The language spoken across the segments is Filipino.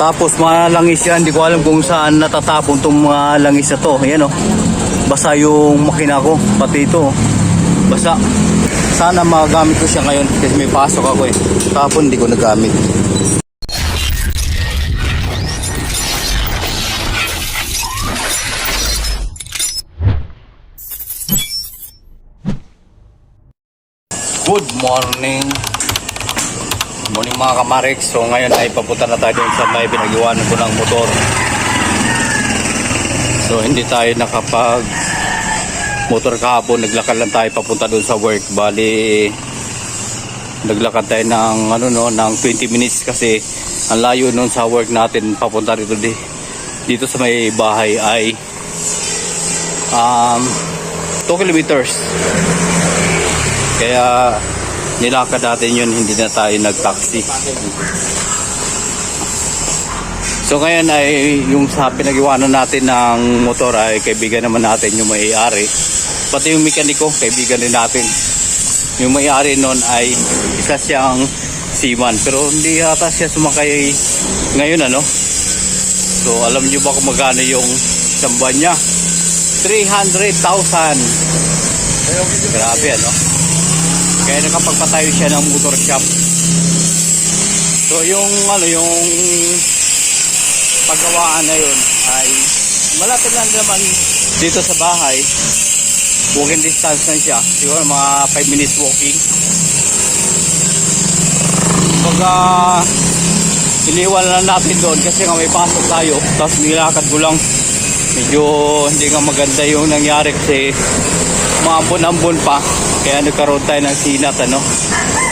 Tapos mga langis yan, hindi ko alam kung saan natatapon itong mga langis na to. Ayan o, basa yung makina ko, pati ito, basa. Sana magamit ko siya ngayon kasi may pasok ako eh. Tapon hindi ko nagamit. Good morning. Morning mga kamarek. So ngayon ay papunta na tayo sa may pinag-iwanan ko ng motor. So hindi tayo nakapag motor kahapon. Naglakad lang tayo papunta doon sa work. Bali naglakad tayo ng ng 20 minutes kasi ang layo noon sa work natin papunta rito dito sa may bahay ay 2 kilometers. Kaya nilakad natin yun, hindi na tayo nag-taxi. So ngayon ay yung sa pinag-iwanan natin ng motor ay kaibigan naman natin yung may-ari. Pati yung mekaniko, kaibigan din natin. Yung may-ari nun ay isa siyang seaman. Pero hindi yata siya sumakay ngayon So alam nyo ba kung magkano yung isang buwan niya? 300,000. Grabe Kaya nakapagpatayo siya ng motor shop. So yung paggawaan na yun ay malapit lang naman dito sa bahay. Walking distance na siya. Siguro mga 5 minutes walking. Pagka iniwan lang natin doon kasi nga may pasok tayo. Tapos nilakad ko lang. Medyo hindi nga maganda yung nangyari kasi maambon-ambon pa. Kaya nagkaroon tayo ng sinat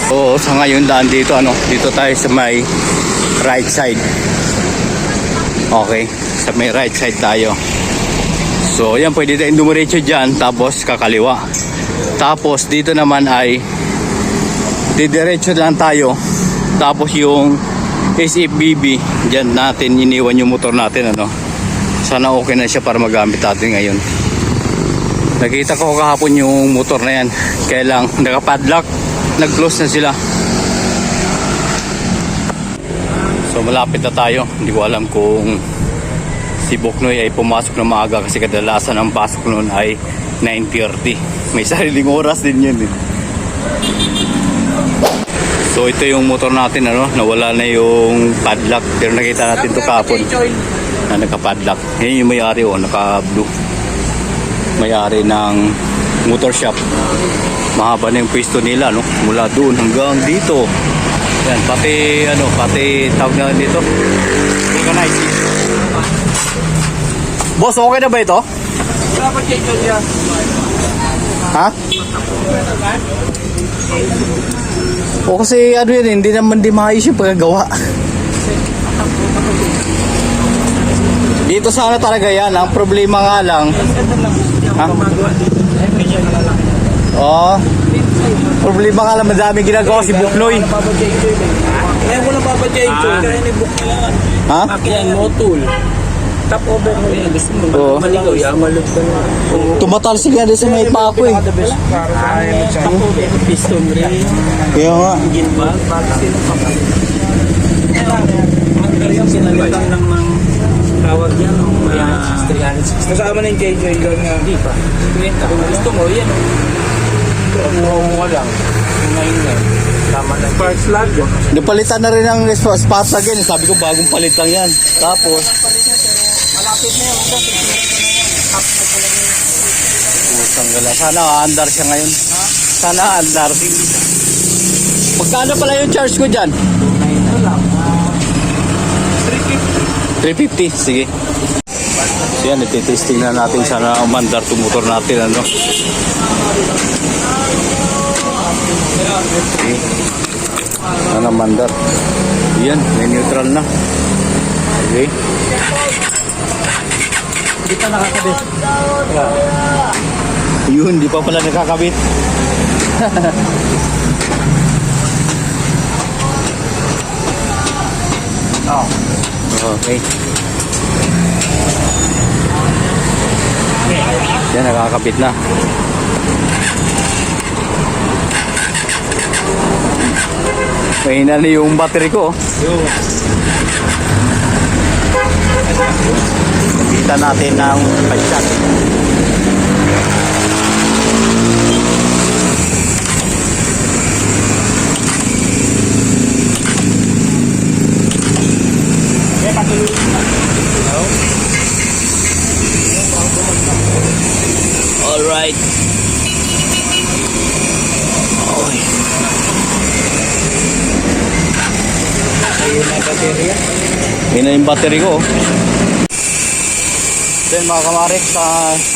So sa ngayon daan dito dito tayo sa may right side. Okay, sa may right side tayo. So yan, pwede tayong dumiretso dyan tapos kakaliwa. Tapos dito naman ay didiretso lang tayo. Tapos yung SFBB dyan natin iniwan yung motor natin Sana okay na siya para magamit natin ngayon. Nakita ko kahapon yung motor na yan. Kaya lang nakapadlock. Nag-close na sila. So malapit na tayo. Hindi ko alam kung si Boknoy ay pumasok na maaga kasi kadalasan ang pasok noon ay 9:30. May sariling oras din yun So ito yung motor natin nawala na yung padlock. Pero nakita natin ito kahapon na nakapadlock. Yan yung may-ari naka-blue. May-ari ng motor shop. Mahaba na yung pwesto nila mula doon hanggang dito. Yan, pati tawag na dito. Organizing. Boss, okay na ba ito? Ha? O kasi hindi naman maayos yung pagkagawa. Dito sana talaga yan. Ang problema nga lang problema nga lang madaming ginagawa si Buknoy. Kaya mo lang papacheck kaya ni Buknoy yan. Ha? Yan, motul. Top over mo yan. Gusto mo maligaw yan. Tumatalsik yan din sa may pako Top over, piston rin. Kaya nga. Ginbag, bakit sila papalitan. Yung sinalitan lang ng tawag yan. 360. Kasama na yung KJ doon nga. Hindi pa. Kung gusto mo, yan. Mo lang. Ngayon. Tama na. Spark plug. Napalitan na rin ang spark plug yan. Sabi ko bagong palitan yan. Tapos Malapit na yan. sana andar siya ngayon. Sana andar. Magkano pala yung charge ko dyan? 350. Sige. So yan, ititesting na natin sana umandar itong motor natin Okay. Sana mandar. Yan, may neutral na. Okay. Hindi pa nakakabit. Yun, di pa pala nakakabit. Okay. Yan, nakakabit na. Mahina na yung battery ko. palitan natin ng palitan. Alright. Okay. Ayun na yung baterya. Yun na yung battery ko. Then mga kamarik,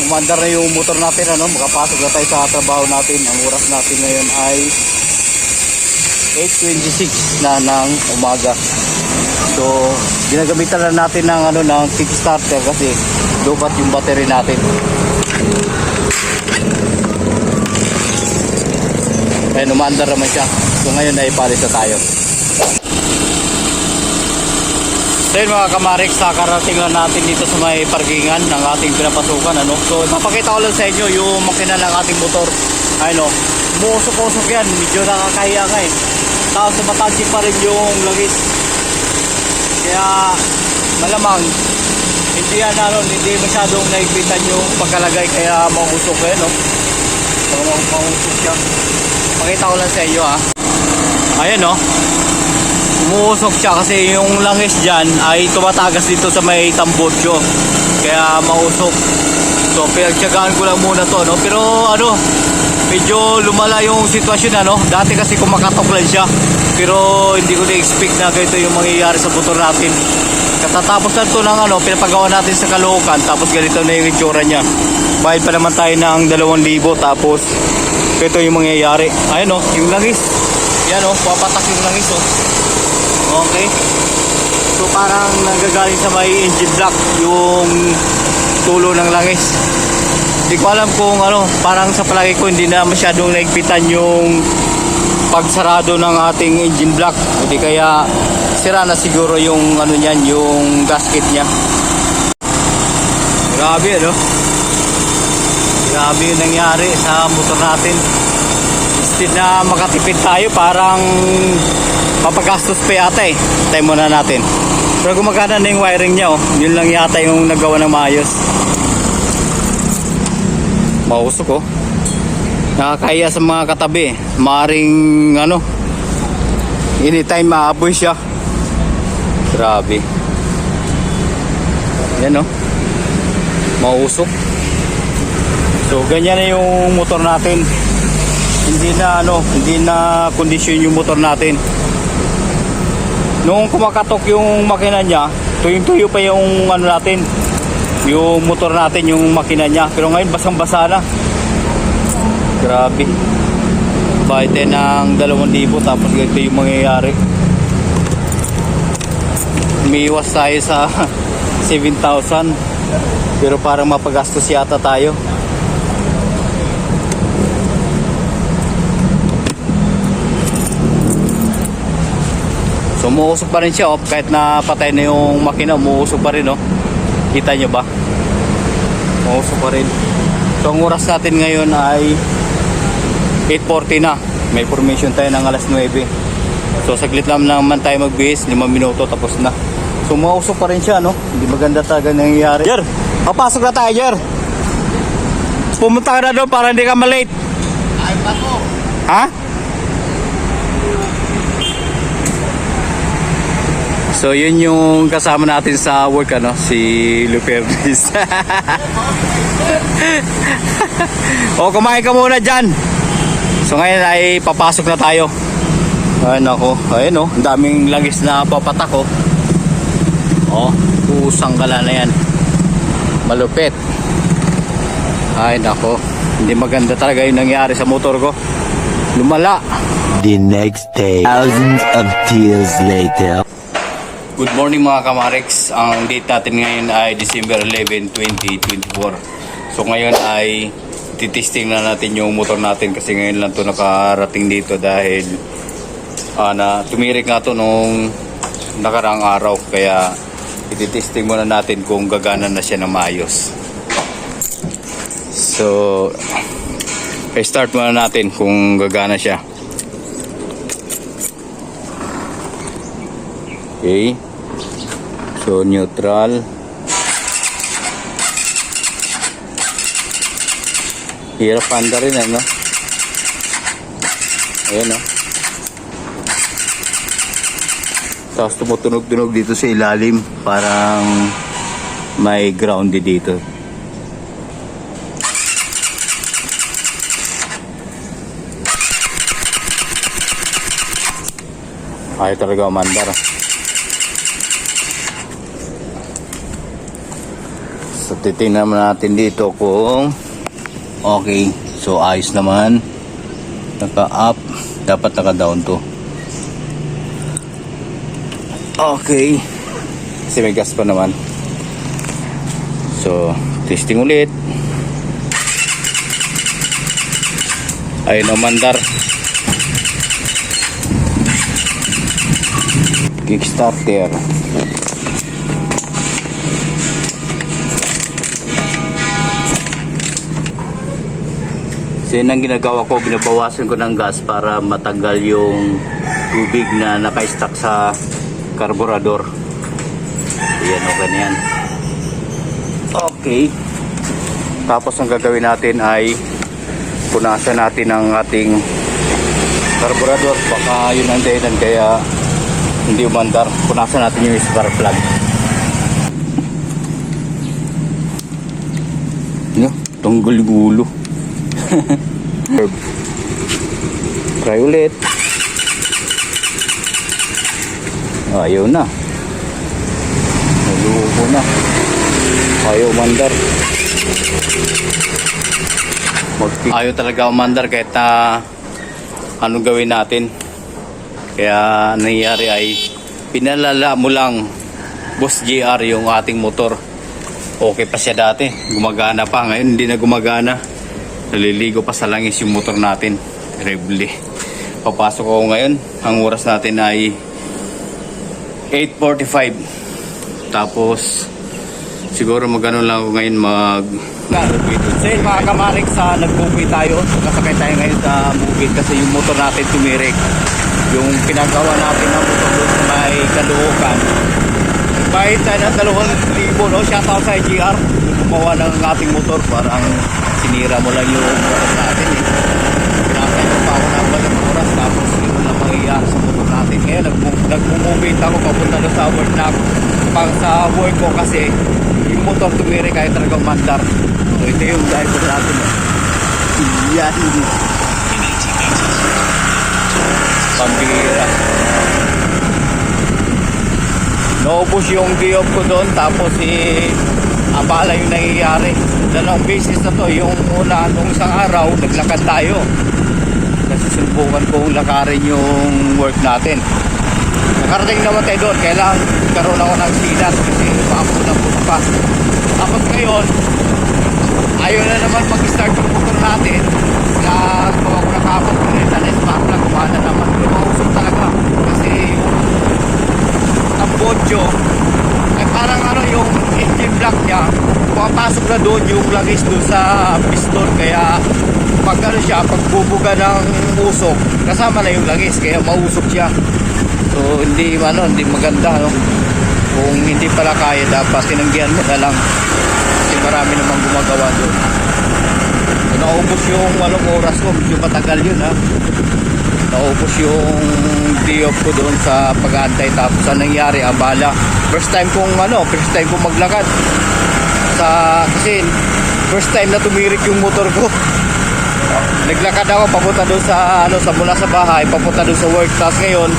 umandar na yung motor natin, ano, makapasok na tayo sa trabaho natin. Ang oras natin ngayon ay 8:26 na ng umaga. So, ginagamitan na natin ng ano, ng kickstarter kasi lubat yung battery natin. Ayun, umandar naman siya. So ngayon ay palit na tayo. So yun mga kamarik, nakarating lang natin dito sa may parkingan ng ating pinapasukan, ano. So mapakita ko lang sa inyo yung makina ng ating motor. Ayun, no, muusok-usok yan, medyo nakakahiya nga eh. Tapos matansik pa rin yung langis. Kaya malamang hindi yan, ano, hindi masyadong naigpitan yung pagkalagay, kaya mausok eh, no. So mausok siya. Pakita ko lang sa inyo, ha. Ayan, no, umuusok siya kasi yung langis dyan ay tumatagas dito sa may tambutso, kaya mausok. So pinagtyagaan ko lang muna to, no. Pero ano, medyo lumala yung sitwasyon, ano. Dati kasi kumakatok lang siya, pero hindi ko na-expect na ganito yung mangyayari sa motor natin. Katatapos na ito ng ano, pinapagawa natin sa Caloocan, tapos ganito na yung itsura niya. Bayad pa naman tayo ng 2,000, tapos ito yung mangyayari. Ayan, oh, yung langis. Yan, oh, papatak yung langis, oh. Okay. So parang nanggagaling sa may engine block yung tulo ng langis. Hindi ko alam kung ano, parang sa palagi ko hindi na masyadong naigpitan yung pagsarado ng ating engine block. Hindi kaya sira na siguro yung ano niyan, yung gasket niya. Grabe, ano? Grabe yung nangyari sa motor natin. Instead na makatipid tayo, parang papagastos pa yata eh. Tayo muna natin. Pero gumagana na yung wiring niya, oh. Yun lang yata yung nagawa ng maayos. Mausok, oh. Nakakaya sa mga katabi. Maaring ano, anytime maaboy siya. Grabe. Yan, oh. Mausok. So ganyan na yung motor natin. Hindi na ano, hindi na kondisyon yung motor natin. Nung kumakatok yung makina niya, tuyong-tuyo pa yung ano natin, yung motor natin, yung makina niya. Pero ngayon basang-basa na. Grabe. Bayad tayo ng 2,000, tapos ganito yung mangyayari. Umiiwas tayo sa 7,000, pero parang mapagastos yata tayo. So umuusok pa rin siya, oh. Kahit na patay na yung makina, umuusok pa rin, oh. Kita nyo ba? Umuusok pa rin. So ang oras natin ngayon ay 8:40 na. May formation tayo ng alas 9. So saglit lang naman tayo magbihis, 5 minuto tapos na. So umuusok pa rin siya, no. Hindi maganda talaga nangyayari. Jer, papasok na tayo, Jer. Pumunta ka na doon para hindi ka malate. Ay, bato. Ha? So yun yung kasama natin sa work, ano, si Lupernis. O, kumain ka muna dyan. So ngayon ay papasok na tayo. Ayun ako, ayun, oh, ang daming langis na papatak, oh. Oh, kusang gala na yan. Malupit. Ay nako, hindi maganda talaga yung nangyari sa motor ko. Lumala. The next day, thousands of tears later. Good morning mga kamareks. Ang date natin ngayon ay December 11, 2024. So ngayon ay titesting na natin yung motor natin kasi ngayon lang to nakarating dito dahil na tumirik nga to nung nakaraang araw, kaya ititesting muna natin kung gagana na siya na maayos. So i-start muna natin kung gagana siya. Okay. So neutral. Hirap panda rin, ano? Ayan, oh. Tapos tumutunog-tunog dito sa ilalim. Parang may grounded dito. Ayaw talaga umandar. So titingnan natin dito kung okay. So ayos naman. Naka-up. Dapat naka-down to. Okay. Kasi may gas pa naman. So testing ulit. Ayun umandar. Kickstarter. So yun ang ginagawa ko, binabawasan ko ng gas para matagal yung tubig na naka-stack sa karburador. Ayan, okay na yan. Okay. Tapos ang gagawin natin ay punasan natin ang ating karburador. Baka yun ang dahilan kaya hindi umandar. Punasan natin yung spark plug. No, tunggal yung ulo. Try ulit. Ayaw na. Naluho na. Ayaw umandar. Ayaw talaga umandar kahit anong gawin natin. Kaya nangyayari ay pinalala mo lang, Boss JR, yung ating motor. Okay pa siya dati, gumagana pa. Ngayon hindi na gumagana. Naliligo pa sa langis yung motor natin. Terribly. Papasok ako ngayon. Ang oras natin ay 8:45. Tapos siguro magano lang ako ngayon So yun mga kamarik, sa nag-movie tayo. Kasakay tayo ngayon sa movie kasi yung motor natin tumirik. Yung pinagawa natin ng motor doon sa may Caloocan. Kahit tayo ng 2,000, no? Shoutout sa GR. Gumawa ng ating motor. Parang sinira mo lang yung oras natin eh. Pinakay mo pa ako ng balang oras. Tapos yun lang mangyayari sa motor natin. Kaya nag-movie ako papunta doon sa work na pang sa work ko kasi yung motor tumirik kahit talagang mandar. So ito yung driver natin. Yan. Pambira. Naubos yung diop ko doon. Tapos abala yung nangyayari. Dalawang beses na to. Yung una nung isang araw naglakad tayo kasi subukan kong lakarin yung work natin. Nakarating naman tayo doon. Kailangan karoon ako ng silas kasi papunta pa. Tapos ngayon ayaw na naman mag-start yung motor natin. Gawa ko na kapag tanis pa lang kumana naman. Lumausok talaga kasi ang bodyo ay parang yung engine block niya pumapasok na doon yung langis doon sa piston. Kaya pag siya, pagbubuga ng usok kasama na yung langis kaya mausok siya. So hindi maganda, no? Kung hindi pala kaya dapat tinanggihan mo na lang kasi marami namang gumagawa doon. So, naubos yung oras ko, medyo matagal yun ha. Naubos yung diop ko doon sa pag-aantay. Tapos ang nangyari, abala. First time kong maglakad kasi first time na tumirik yung motor ko. Naglakad ako papunta doon sa mula sa bahay papunta doon sa work. Tapos ngayon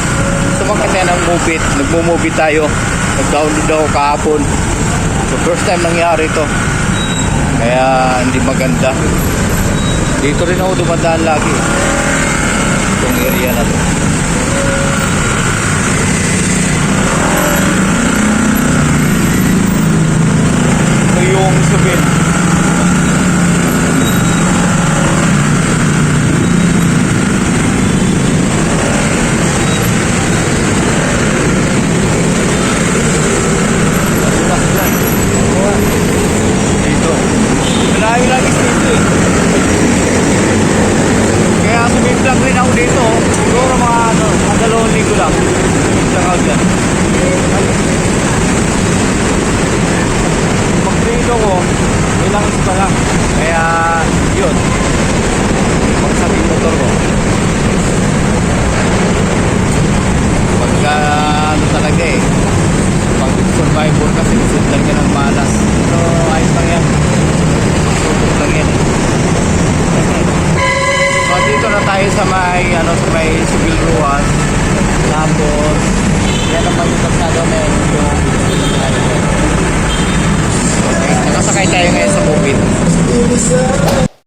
sumakit tayo ng Move-It. Nagmo-Move-It tayo. Nag-download ako kahapon. So first time nangyari ito. Kaya hindi maganda. Dito rin ako dumadaan lagi. Itong area na to.